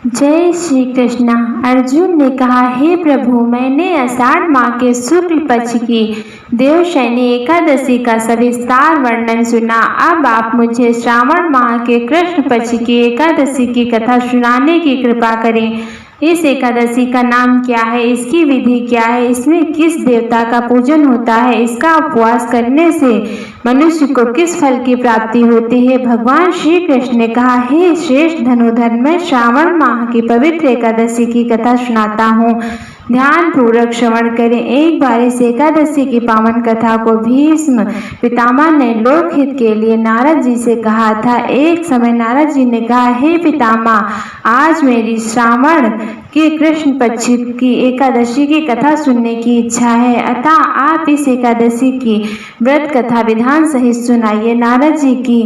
जय श्री कृष्ण। अर्जुन ने कहा, हे प्रभु, मैंने आषाढ़ माह के शुक्ल पक्ष की देवशयनी एकादशी का सविस्तार वर्णन सुना। अब आप मुझे श्रावण माह के कृष्ण पक्ष की एकादशी की कथा सुनाने की कृपा करें। इस एकादशी का नाम क्या है, इसकी विधि क्या है, इसमें किस देवता का पूजन होता है, इसका उपवास करने से मनुष्य को किस फल की प्राप्ति होती है। भगवान श्री कृष्ण ने कहा, हे श्रेष्ठ धनुधर, मैं श्रावण माह की पवित्र एकादशी की कथा सुनाता हूँ। ध्यान पूर्वक श्रवण करें। एक बार इस एकादशी की पावन कथा को भीष्म पितामह ने लोकहित के लिए नारद जी से कहा था। एक समय नारद जी ने कहा, हे पितामह, आज मेरी श्रावण के कृष्ण पक्ष की एकादशी की कथा सुनने की इच्छा है, अतः आप इस एकादशी की व्रत कथा विधान सहित सुनाइए। नारद जी की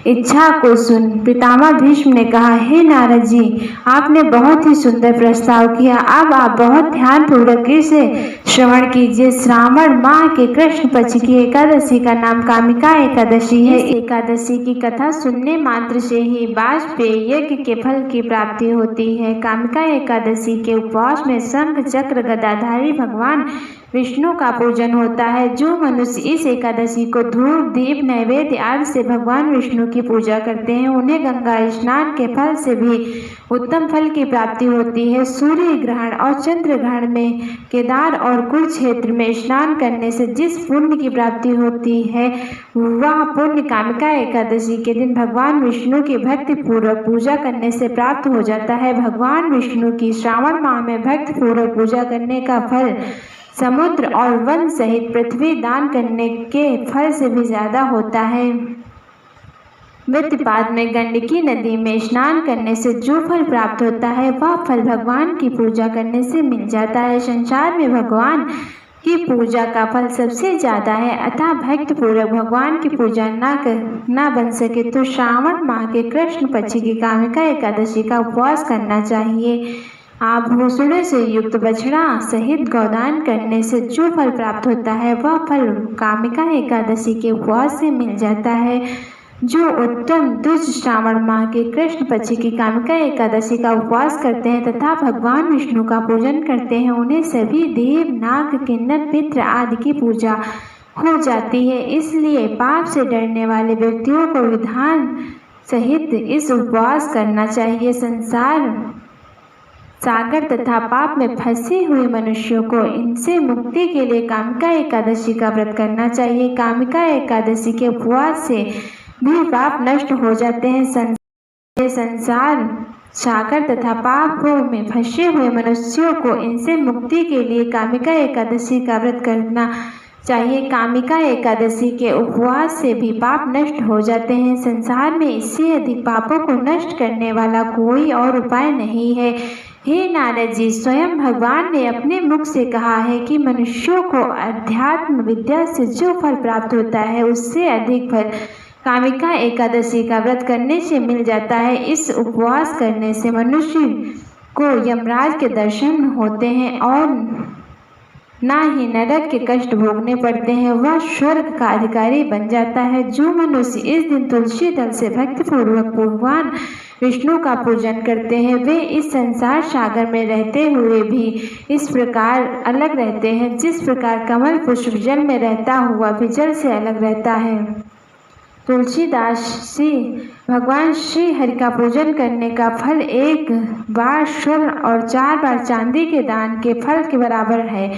इच्छा को सुन पितामह भीष्म ने कहा, हे नारद जी, आपने बहुत ही सुंदर प्रस्ताव किया। अब आप बहुत ध्यान पूर्वक इसे श्रवण कीजिए। श्रावण माह के कृष्ण पक्ष की एकादशी का नाम कामिका एकादशी है। इस एकादशी की कथा सुनने मात्र से ही वाजपेयी यज्ञ के फल की प्राप्ति होती है। कामिका एकादशी के उपवास में शंख चक्र गदाधारी भगवान विष्णु का पूजन होता है। जो मनुष्य इस एकादशी को धूप दीप नैवेद्य आदि से भगवान विष्णु की पूजा करते हैं, उन्हें गंगा स्नान के फल से भी उत्तम फल की प्राप्ति होती है। सूर्य ग्रहण और चंद्र ग्रहण में केदार और कुरुक्षेत्र में स्नान करने से जिस पुण्य की प्राप्ति होती है, वह पुण्य कामिका एकादशी के दिन भगवान विष्णु की भक्ति पूर्वक पूजा करने से प्राप्त हो जाता है। भगवान विष्णु की श्रावण माह में भक्ति पूर्वक पूजा करने का फल समुद्र और वन सहित पृथ्वी दान करने के फल से भी ज्यादा होता है। वृत्तिपाद में गंडकी नदी में स्नान करने से जो फल प्राप्त होता है, वह फल भगवान की पूजा करने से मिल जाता है। संसार में भगवान की पूजा का फल सबसे ज्यादा है, अतः भक्त पूर्वक भगवान की पूजा न बन सके तो श्रावण माह के कृष्ण पक्ष की कामिका एकादशी का उपवास करना चाहिए। आभूषणों से युक्त बछड़ा सहित गौदान करने से जो फल प्राप्त होता है, वह फल कामिका एकादशी के उपवास से मिल जाता है। जो उत्तम द्विज श्रावण माह के कृष्ण पक्ष की कामिका एकादशी का उपवास करते हैं तथा भगवान विष्णु का पूजन करते हैं, उन्हें सभी देव नाग किन्नर पितृ आदि की पूजा हो जाती है। इसलिए पाप से डरने वाले व्यक्तियों को विधान सहित इस उपवास करना चाहिए। संसार सागर तथा पाप में फंसे हुए मनुष्यों को इनसे मुक्ति के लिए कामिका एकादशी का व्रत करना चाहिए। कामिका एकादशी के उपवास से भी पाप नष्ट हो जाते हैं। संसार सागर तथा पापों में फंसे हुए मनुष्यों को इनसे मुक्ति के लिए कामिका एकादशी का व्रत करना चाहिए। कामिका एकादशी के उपवास से भी पाप नष्ट हो जाते हैं। संसार में इससे अधिक पापों को नष्ट करने वाला कोई और उपाय नहीं है। हे नारद जी, स्वयं भगवान ने अपने मुख से कहा है कि मनुष्यों को अध्यात्म विद्या से जो फल प्राप्त होता है, उससे अधिक फल कामिका एकादशी का व्रत करने से मिल जाता है। इस उपवास करने से मनुष्य को यमराज के दर्शन होते हैं और ना ही नरक के कष्ट भोगने पड़ते हैं, वह स्वर्ग का अधिकारी बन जाता है। जो मनुष्य इस दिन तुलसी दल से भक्तिपूर्वक भगवान विष्णु का पूजन करते हैं, वे इस संसार सागर में रहते हुए भी इस प्रकार अलग रहते हैं, जिस प्रकार कमल पुष्प जल में रहता हुआ भी जल से अलग रहता है। तुलसीदास जी भगवान श्री हरि का पूजन करने का फल 1 बार स्वर्ण और 4 बार चांदी के दान के फल के बराबर है।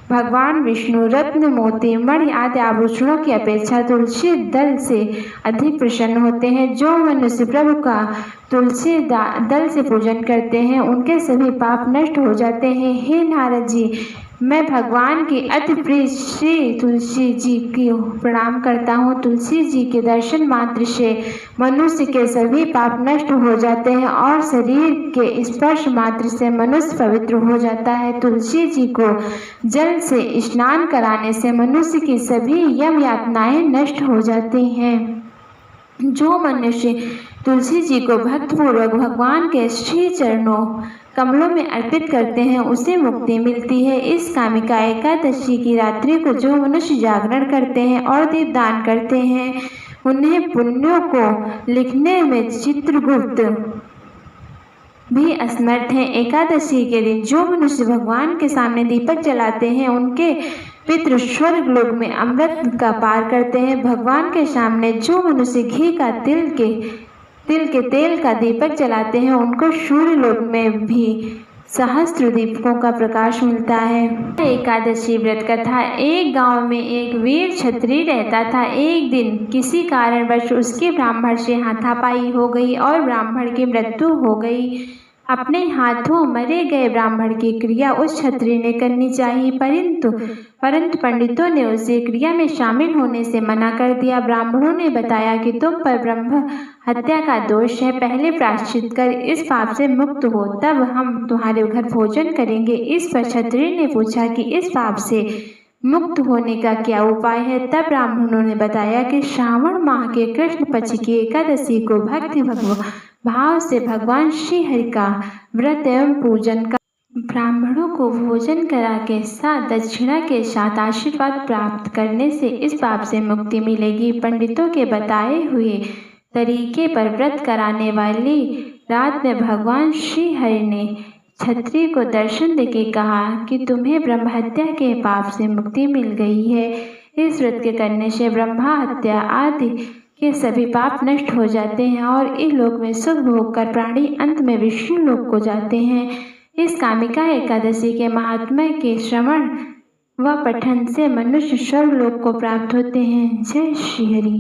भगवान विष्णु रत्न मोती मणि आदि आभूषणों की अपेक्षा तुलसी दल से अधिक प्रसन्न होते हैं। जो मनुष्य प्रभु का तुलसी दल से पूजन करते हैं, उनके सभी पाप नष्ट हो जाते हैं। हे नारद जी, मैं भगवान की अति प्रिय श्री तुलसी जी की प्रणाम करता हूँ। तुलसी जी के दर्शन मात्र से मनुष्य के सभी पाप नष्ट हो जाते हैं और शरीर के स्पर्श मात्र से मनुष्य पवित्र हो जाता है। तुलसी जी को जल से स्नान कराने से मनुष्य की सभी यम यातनाएं नष्ट हो जाती हैं। जो मनुष्य तुलसी जी को भक्तिपूर्वक भगवान के श्री चरणों कमलों में अर्पित करते हैं, उसे मुक्ति मिलती है। इस कामिका एकादशी की रात्रि को जो मनुष्य जागरण करते हैं और दीपदान करते हैं, उन्हें पुण्यों को लिखने में चित्रगुप्त भी असमर्थ हैं। एकादशी के दिन जो मनुष्य भगवान के सामने दीपक जलाते हैं उनके पितृ स्वर्ग लोक में अमृत का पार करते हैं। भगवान के सामने जो मनुष्य घी का तिल के तेल का दीपक जलाते हैं उनको सूर्य लोक में भी सहस्त्र दीपकों का प्रकाश मिलता है। एकादशी व्रत कथा। एक गांव में एक वीर क्षत्रिय रहता था। एक दिन किसी कारणवश उसके ब्राह्मण से हाथापाई हो गई और ब्राह्मण की मृत्यु हो गई। अपने हाथों मरे गए ब्राह्मण की क्रिया उस क्षत्रिय ने करनी चाहिए, परंतु पंडितों ने उसे क्रिया में शामिल होने से मना कर दिया। ब्राह्मणों ने बताया कि तुम पर ब्रह्म हत्या का दोष है, पहले प्रायश्चित कर इस पाप से मुक्त हो, तब हम तुम्हारे घर भोजन करेंगे। इस पर क्षत्रिय ने पूछा कि इस पाप से मुक्त होने का क्या उपाय है। तब ब्राह्मणों ने बताया कि श्रावण माह के कृष्ण पक्ष की एकादशी को भक्ति भाव से भगवान श्री हरि का व्रत एवं पूजन का ब्राह्मणों को भोजन करा के साथ दक्षिणा के साथ आशीर्वाद प्राप्त करने से इस पाप से मुक्ति मिलेगी। पंडितों के बताए हुए तरीके पर व्रत कराने वाली रात में भगवान श्री हरि ने क्षत्रिय को दर्शन देके कहा कि तुम्हें ब्रह्म हत्या के पाप से मुक्ति मिल गई है। इस व्रत के करने से ब्रह्मा हत्या आदि के सभी पाप नष्ट हो जाते हैं और इस लोक में सुख भोग कर प्राणी अंत में विष्णु लोक को जाते हैं। इस कामिका एकादशी के महात्म्य के श्रवण व पठन से मनुष्य स्वर्ग लोक को प्राप्त होते हैं। जय श्री हरि।